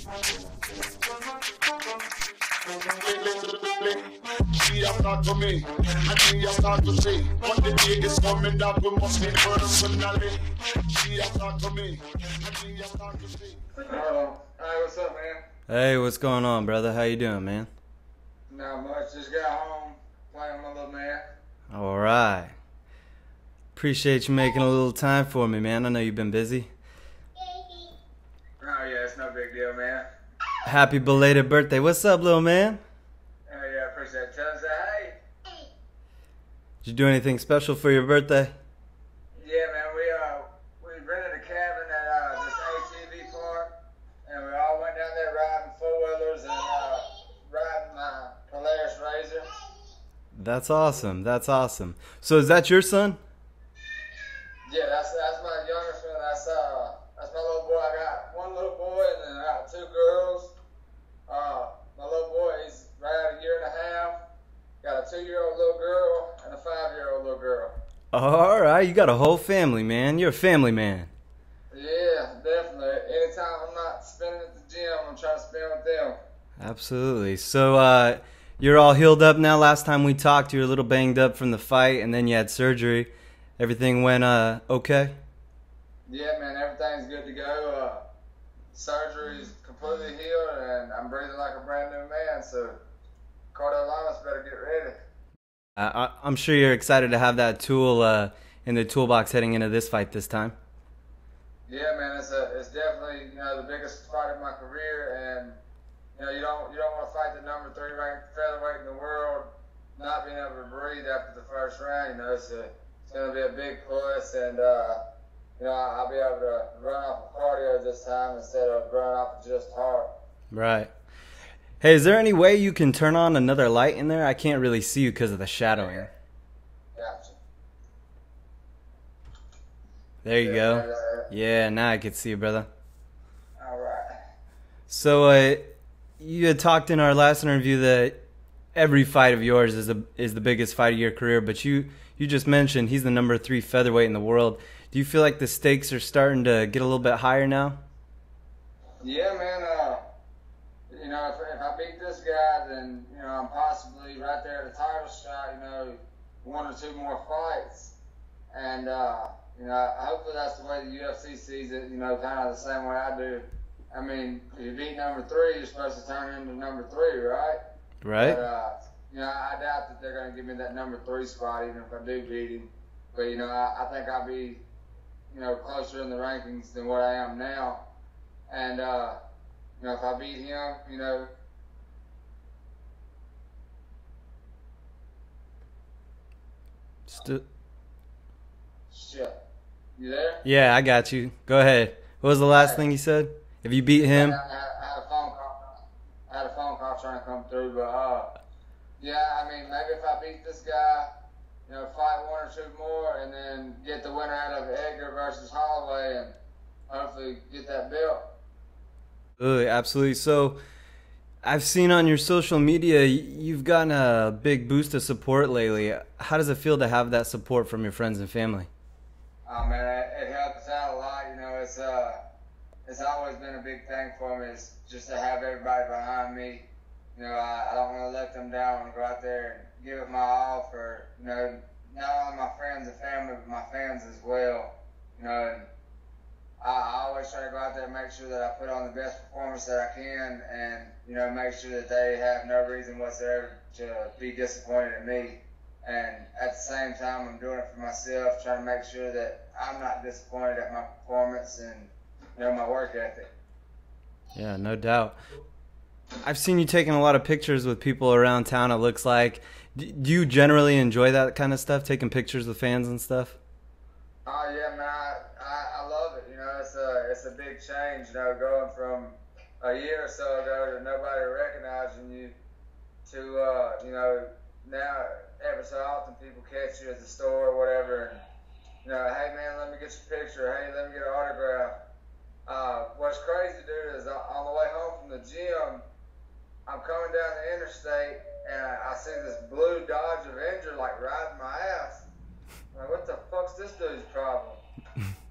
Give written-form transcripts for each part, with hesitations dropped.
She has talked to me, and she has talked to see what the day is coming that we must meet personally. She has talked to me, and she has talked to see. Hey, what's up, man? Hey, what's going on, brother? How you doing, man? Not much. Just got home, playing with my little man. All right. Appreciate you making a little time for me, man. I know you've been busy. Oh, yeah, it's no big deal, man. Happy belated birthday. What's up, little man? Oh, yeah, appreciate it. Tell us that, hey. Did you do anything special for your birthday? Yeah, man, we rented a cabin at this ATV park, and we all went down there riding four-wheelers and riding my Polaris Razor. That's awesome. That's awesome. So is that your son? Yeah, that's my youngest one. That's my little boy. I got one little boy, and then I got two girls. My little boy, he's right at a year and a half. Got a 2-year-old little girl and a 5-year-old little girl. All right. You got a whole family, man. You're a family man. Yeah, definitely. Anytime I'm not spending at the gym, I'm trying to spend with them. Absolutely. So you're all healed up now. Last time we talked, you were a little banged up from the fight, and then you had surgery. Everything went okay? Yeah, man, everything's good to go. Surgery's completely healed, and I'm breathing like a brand new man, so Ricardo Lamas better get ready. I'm sure you're excited to have that tool in the toolbox heading into this fight this time. Yeah, man, it's definitely the biggest fight of my career, and you don't want to fight the number 3 ranked featherweight in the world not being able to breathe after the first round. It's going to be a big plus, and I'll be able to run off of cardio this time instead of run off of just heart. Right. Hey, is there any way you can turn on another light in there? I can't really see you because of the shadowing. Gotcha. There you go. Yeah, now I can see you, brother. All right. So you had talked in our last interview that every fight of yours is the biggest fight of your career, but you just mentioned he's the number 3 featherweight in the world. Do you feel like the stakes are starting to get a little bit higher now? Yeah, man. If I beat this guy, then I'm possibly right there at a title shot. 1 or 2 more fights, and hopefully that's the way the UFC sees it. Kind of the same way I do. I mean, if you beat number 3, you're supposed to turn into number 3, right? Right. But, I doubt that they're going to give me that number 3 spot, even if I do beat him. But, I think I'll be, closer in the rankings than what I am now. And, if I beat him, Shit. You there? Yeah, I got you. Go ahead. What was the last thing you said? If you beat him? I had a phone call trying to come through, but yeah, I mean, maybe if I beat this guy, fight 1 or 2 more, and then get the winner out of Edgar versus Holloway, and hopefully get that belt. Absolutely. So I've seen on your social media you've gotten a big boost of support lately. How does it feel to have that support from your friends and family? Oh man, it helps out a lot. It's always been a big thing for me. It's just to have everybody behind me. I don't want to let them down. I want to go out there and give it my all for not only my friends and family, but my fans as well. And I always try to go out there and make sure that I put on the best performance that I can, and make sure that they have no reason whatsoever to be disappointed in me. And at the same time, I'm doing it for myself, trying to make sure that I'm not disappointed at my performance and my work ethic. Yeah, no doubt. I've seen you taking a lot of pictures with people around town, it looks like. Do you generally enjoy that kind of stuff, taking pictures with fans and stuff? Oh, yeah, man, I love it. It's a big change, going from a year or so ago to nobody recognizing you to, now every so often people catch you at the store or whatever, and, hey, man, let me get your picture. Hey, let me get an autograph. What's crazy, dude, is on the way home from the gym, I'm coming down the interstate, and I see this blue Dodge Avenger, riding my ass. I'm like, what the fuck's this dude's problem?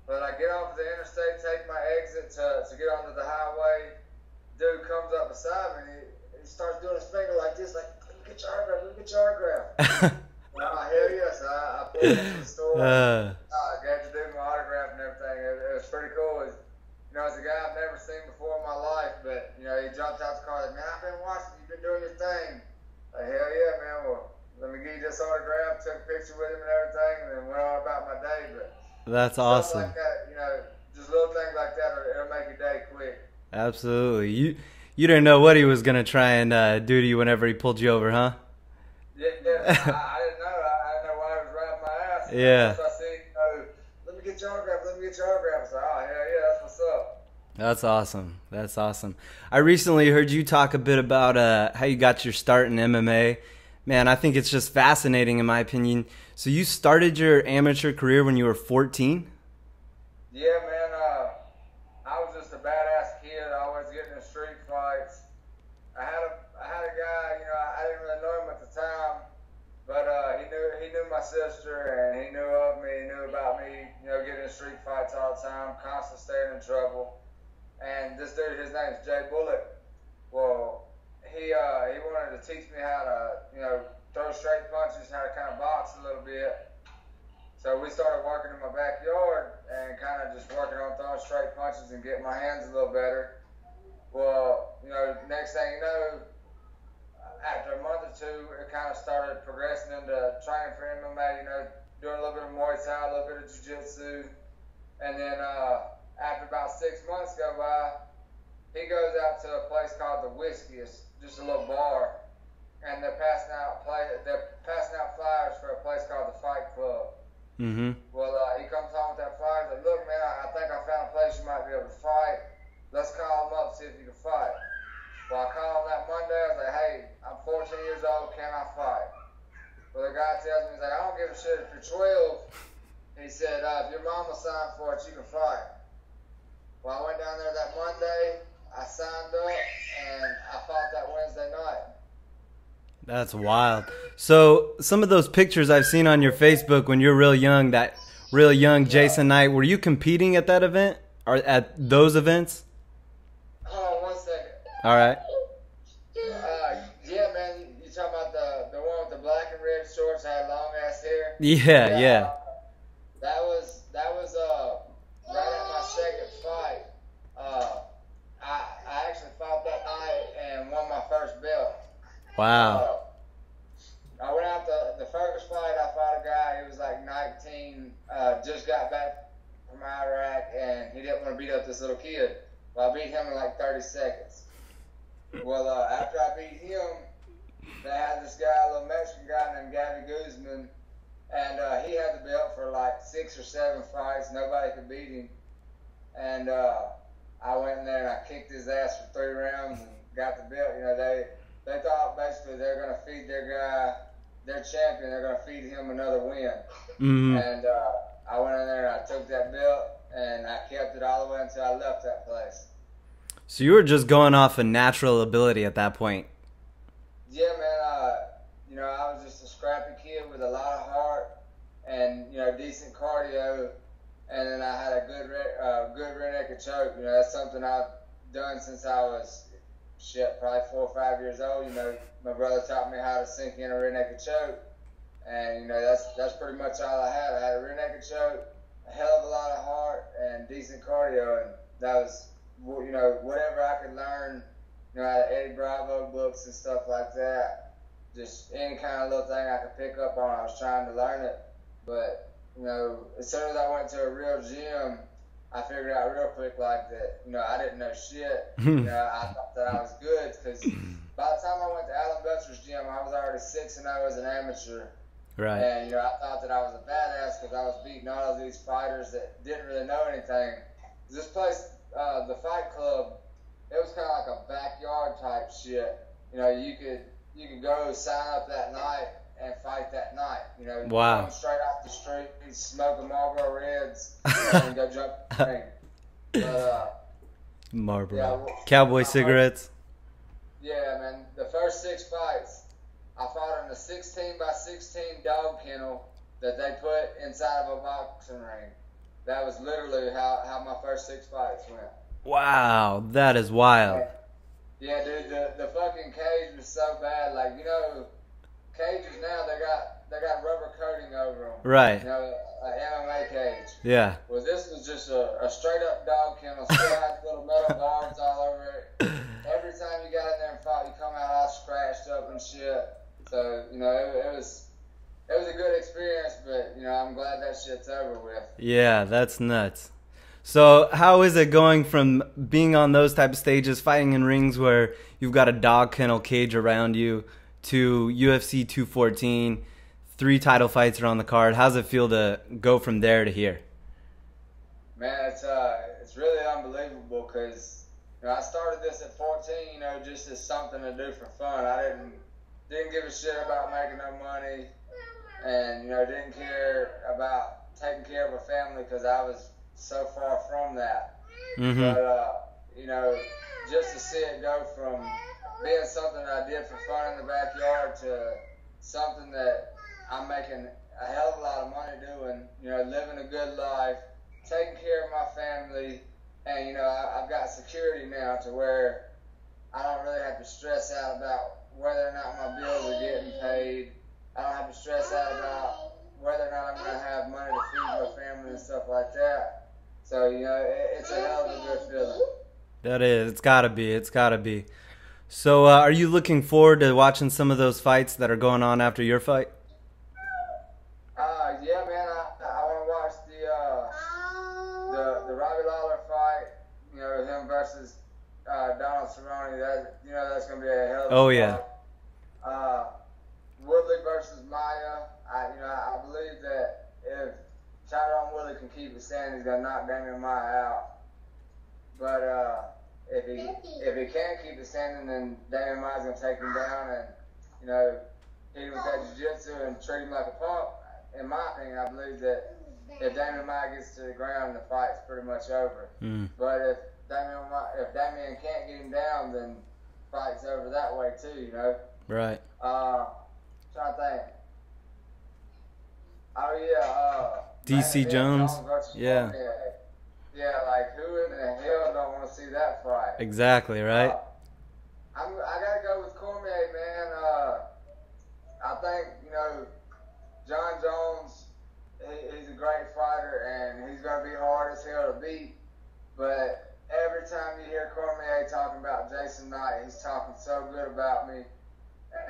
But I get off the interstate, take my exit to get onto the highway. Dude Simon, he starts doing his finger like this, like, let me get your autograph, let me get your autograph. Hell yes, I pulled him to the store. I got to do my autograph and everything. It was pretty cool. It's a guy I've never seen before in my life, but he jumped out the car like, man, I've been watching you, been doing your thing. Like, hell yeah, man. Well, let me give you this autograph. Took a picture with him and everything, and then went on about my day. But that's awesome. Like that, just little things like that, it'll make your day quick. Absolutely. You didn't know what he was gonna try and do to you whenever he pulled you over, huh? Yeah. I didn't know. I didn't know why he was riding my ass. Yeah. So I said, let me get your autograph. Let me get your autograph. I said, oh, hell yeah, that's what's up. That's awesome. That's awesome. I recently heard you talk a bit about how you got your start in MMA. Man, I think it's just fascinating in my opinion. So you started your amateur career when you were 14? Yeah, man. I was just a badass kid. Always getting in street fights. I had a guy. I didn't really know him at the time, but he knew my sister and he knew of me. He knew about me. Getting in street fights all the time, constantly staying in trouble. And this dude, his name's Jay Bullet. Well, he wanted to teach me how to throw straight punches, how to kind of box a little bit. So we started working in my backyard and kind of just working on throwing straight punches and getting my hands a little better. Well, next thing you know, after a month or two, it kind of started progressing into training for MMA, doing a little bit of Muay Thai, a little bit of Jiu-Jitsu. And then after about 6 months go by, he goes out to a place called the Whiskey. It's just a little bar. And they're passing out flyers for a place called the Fight Club. Mm-hmm. Well, he comes home with that flyer. He's like, look, man, I think I found a place you might be able to fight. Let's call him up, see if you can fight. Well, I called him that Monday. I was like, hey, I'm 14 years old. Can I fight? Well, the guy tells me, he's like, I don't give a shit if you're 12. He said, if your mama signed for it, you can fight. Well, I went down there that Monday. I signed up, and I fought that Wednesday night. That's wild. So some of those pictures I've seen on your Facebook when you're real young, that real young Jason Knight, were you competing at that event or at those events? Hold on 1 second. All right. Yeah, man, you talking about the one with the black and red shorts, had long ass hair? Yeah. That was right at my second fight. I actually fought that night and won my first belt. Wow. I went out the first fight. I fought a guy. He was like 19, just got back from Iraq, and he didn't want to beat up this little kid. Well, I beat him in like 30 seconds. Well, after I beat him, they had this guy, a little Mexican guy named Gabby Guzman, and he had the belt for like 6 or 7 fights. Nobody could beat him. And I went in there and I kicked his ass for 3 rounds and got the belt. They thought basically they're going to feed their guy, their champion, they're going to feed him another win. Mm-hmm. And I went in there and I took that belt and I kept it all the way until I left that place. So you were just going off a natural ability at that point. Yeah, man. I was just a scrappy kid with a lot of heart and, decent cardio. And then I had a good rear naked choke. That's something I've done since I was, probably 4 or 5 years old. My brother taught me how to sink in a rear naked choke. And, that's pretty much all I had. I had a rear naked choke, a hell of a lot of heart, and decent cardio. And that was, whatever I could learn, out of Eddie Bravo books and stuff like that. Just any kind of little thing I could pick up on, I was trying to learn it. But, as soon as I went to a real gym, I figured out real quick like that, I didn't know shit. I thought that I was good because by the time I went to Alan Belcher's gym, I was already 6-0 as an amateur. Right. And, I thought that I was a badass because I was beating all of these fighters that didn't really know anything. This place, the Fight Club, it was kind of like a backyard type shit. You could go sign up that night and fight that night. Wow. Come straight off the street, smoking Marlboro Reds, and go jump in the ring. But, Marlboro. Cowboy cigarettes. Yeah, man. The first 6 fights, I fought in a 16-by-16 dog kennel that they put inside of a boxing ring. That was literally how my first 6 fights went. Wow, that is wild. Yeah, dude, the fucking cage was so bad. Like, you know, cages now they got rubber coating over them. Right. You know, an MMA cage. Yeah. Well, this was just a straight up dog kennel. Still had little metal barbs all over it. Every time you got in there and fought, you come out all scratched up and shit. So, you know, it was a good experience, but, you know, I'm glad that shit's over with. Yeah, that's nuts. So how is it going from being on those type of stages, fighting in rings where you've got a dog kennel cage around you, to UFC 214, 3 title fights are on the card? How's it feel to go from there to here? Man, it's really unbelievable because, you know, I started this at 14, you know, just as something to do for fun. I didn't give a shit about making no money, and, you know, didn't care about taking care of a family because I was so far from that. Mm-hmm. But, you know, just to see it go from being something that I did for fun in the backyard to something that I'm making a hell of a lot of money doing, you know, living a good life, taking care of my family, and, you know, I've got security now to where I don't really have to stress out about whether or not my bills are getting paid. I don't have to stress out about whether or not I'm going to have money to feed my family and stuff like that. So, you know, it's a hell of a good feeling. That is. It's got to be. It's got to be. So are you looking forward to watching some of those fights that are going on after your fight? Yeah, man. I want to watch the Robbie Lawler fight. You know, him versus Donald Cerrone. You know, that's going to be a hell of a Oh, fight. yeah. Woodley versus Maya. I believe that if Tyrone Woodley can keep it standing, he's going to knock Damian Maya out. But if he can't keep it standing, then Damian Maya's going to take him down and, you know, hit him with that jiu-jitsu and treat him like a punk. In my opinion, I believe that if Damian Maya gets to the ground, the fight's pretty much over. Mm. But if Damian can't get him down, then the fight's over that way too, you know? Right. Trying to think. Oh, yeah. DC Jones. Yeah. Yeah, like, who in the hell don't want to see that fight? Exactly, right? I got to go with Cormier, man. I think, you know, Jon Jones, he's a great fighter, and he's going to be hard as hell to beat. But every time you hear Cormier talking about Jason Knight, he's talking so good about me.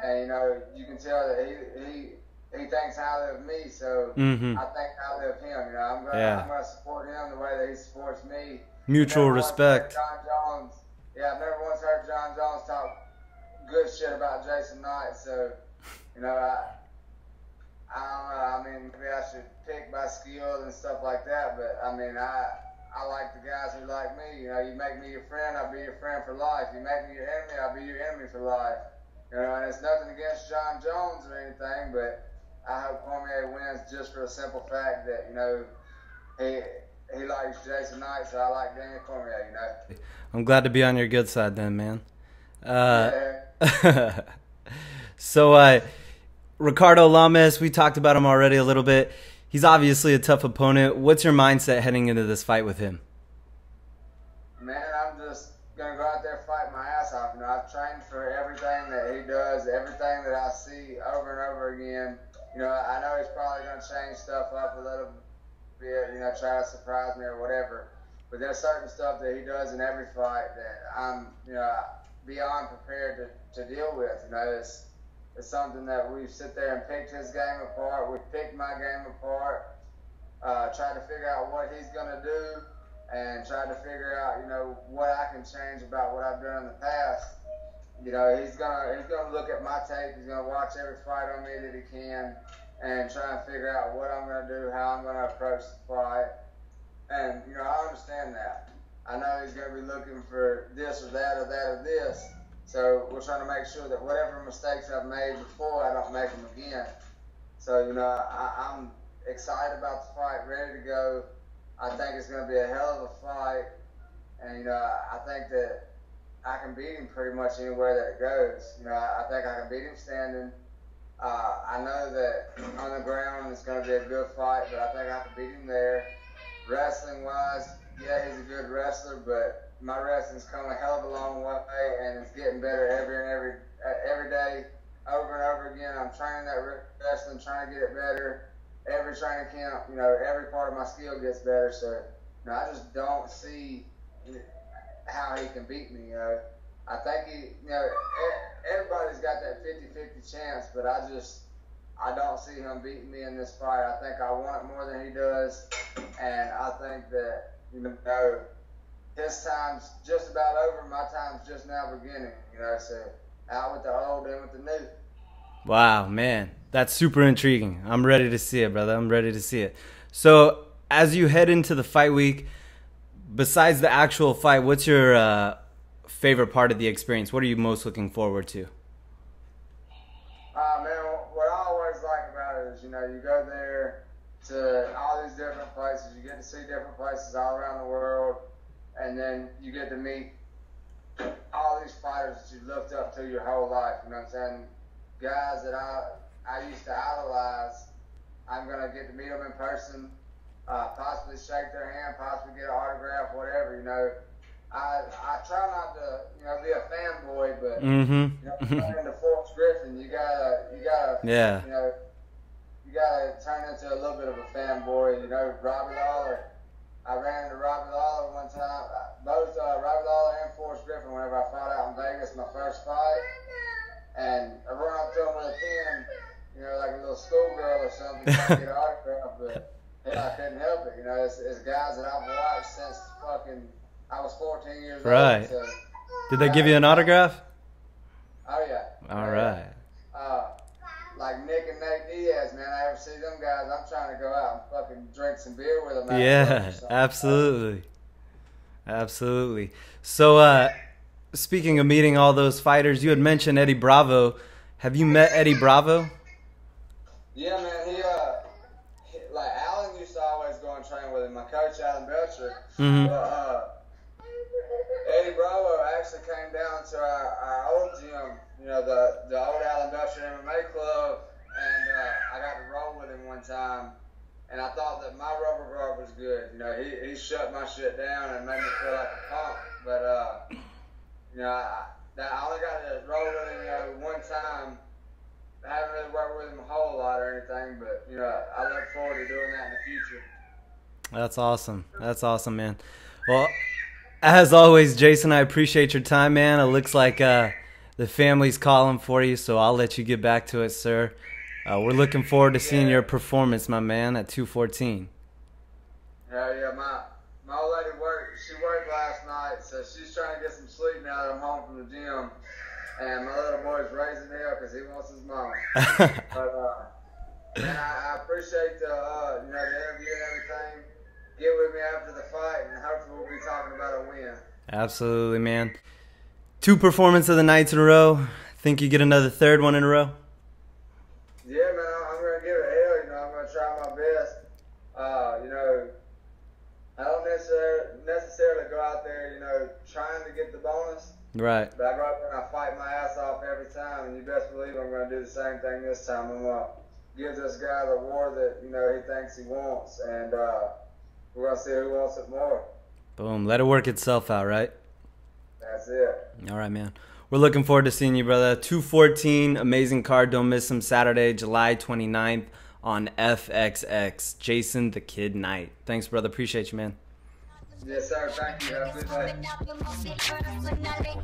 And, you know, you can tell that he thinks highly of me, so I think highly of him. You know, I'm gonna support him the way that he supports me. Mutual respect. Jon Jones. Yeah, I've never once heard Jon Jones talk good shit about Jason Knight. So, you know, I don't know. I mean, maybe I should pick by skill and stuff like that. But I mean, I like the guys who like me. You know, you make me your friend, I'll be your friend for life. You make me your enemy, I'll be your enemy for life. You know, and it's nothing against Jon Jones or anything, but I hope Cormier wins just for the simple fact that, you know, he likes Jason Knight, so I like Daniel Cormier, you know. I'm glad to be on your good side then, man. Yeah. So, Ricardo Lamas, we talked about him already a little bit. He's obviously a tough opponent. What's your mindset heading into this fight with him? Man, I'm just going to go out there and fight my ass off. You know, I've trained for everything that he does, everything that I see over and over again. You know, I know he's probably going to change stuff up a little bit, you know, try to surprise me or whatever. But there's certain stuff that he does in every fight that I'm, you know, beyond prepared to deal with. You know, it's something that we've sit there and picked his game apart. We've picked my game apart, tried to figure out what he's going to do, and tried to figure out, you know, what I can change about what I've done in the past. You know, he's gonna look at my tape. He's gonna watch every fight on me that he can, and try and figure out what I'm gonna do, how I'm gonna approach the fight. And you know, I understand that. I know he's gonna be looking for this or that or that or this. So we're trying to make sure that whatever mistakes I've made before, I don't make them again. So you know, I'm excited about the fight, ready to go. I think it's gonna be a hell of a fight, and you know, I think that I can beat him pretty much anywhere that it goes. You know, I think I can beat him standing. I know that on the ground it's going to be a good fight, but I think I can beat him there. Wrestling-wise, yeah, he's a good wrestler, but my wrestling's come a hell of a long way, and it's getting better every day, over and over again. I'm training that wrestling, trying to get it better. Every training camp, every part of my skill gets better. So, I just don't see how he can beat me. I think everybody's got that 50-50 chance, but I don't see him beating me in this fight. I think I want it more than he does, and I think that his time's just about over. My time's just now beginning. So out with the old, in with the new. Wow, man, that's super intriguing. I'm ready to see it, brother. I'm ready to see it. So as you head into the fight week, besides the actual fight, what's your favorite part of the experience? What are you most looking forward to? Man, what I always like about it is, you go there to all these different places. You get to see different places all around the world, and then you get to meet all these fighters that you looked up to your whole life. You know what I'm saying? Guys that I used to idolize. I'm going to get to meet them in person, possibly shake their hand, possibly get an autograph, whatever. I try not to, be a fanboy, but turn into Forrest Griffin, you gotta, yeah. You gotta turn into a little bit of a fanboy. Robbie Lawler. I ran into Robbie Lawler one time. Both Robbie Lawler and Forrest Griffin. Whenever I fought out in Vegas, my first fight, and I run up to him with a pen, like a little schoolgirl or something, trying to get an autograph, but I couldn't help it. It's guys that I've watched since I was 14 years old. Right. So, did they give you an autograph? Oh, yeah. All right. Like Nick and Nate Diaz, man. I ever see them guys, I'm trying to go out and fucking drink some beer with them. Yeah, absolutely. Absolutely. So, speaking of meeting all those fighters, you had mentioned Eddie Bravo. Have you met Eddie Bravo? Yeah, man. He like Alan used to always go and train with him. My coach, Alan Belcher. But, Eddie Bravo actually came down to our old gym, the old Alan Belcher MMA club, and I got to roll with him one time, and I thought that my rubber guard was good. He shut my shit down and made me feel like a punk, but I only got to roll with him one time. I haven't really worked with him a whole lot or anything, but I look forward to doing that in the future. That's awesome. That's awesome, man. Well, as always, Jason, I appreciate your time, man. It looks like the family's calling for you, so I'll let you get back to it, sir. We're looking forward to seeing your performance, my man, at 214. Yeah, my old lady she worked last night, so she's trying to get some sleep now that I'm home from the gym. And my little boy's raising hell because he wants his mom. But man, I appreciate the interview and everything. Get with me after the fight, and hopefully we'll be talking about a win. Absolutely, man. 2 performances of the nights in a row. Think you get another third one in a row? Yeah, man, I'm going to give it hell. I'm going to try my best. I don't necessarily go out there, trying to get the bonus. Right. But I go out there and I fight my ass off every time, and you best believe I'm going to do the same thing this time. I'm going to give this guy the war that, he thinks he wants, and we're going to see who wants it more. Boom. Let it work itself out, right? That's it. All right, man. We're looking forward to seeing you, brother. 214, amazing card. Don't miss him Saturday, July 29th on FXX. Jason the Kid Knight. Thanks, brother. Appreciate you, man. Yes, sir. Thank you. Have a good day.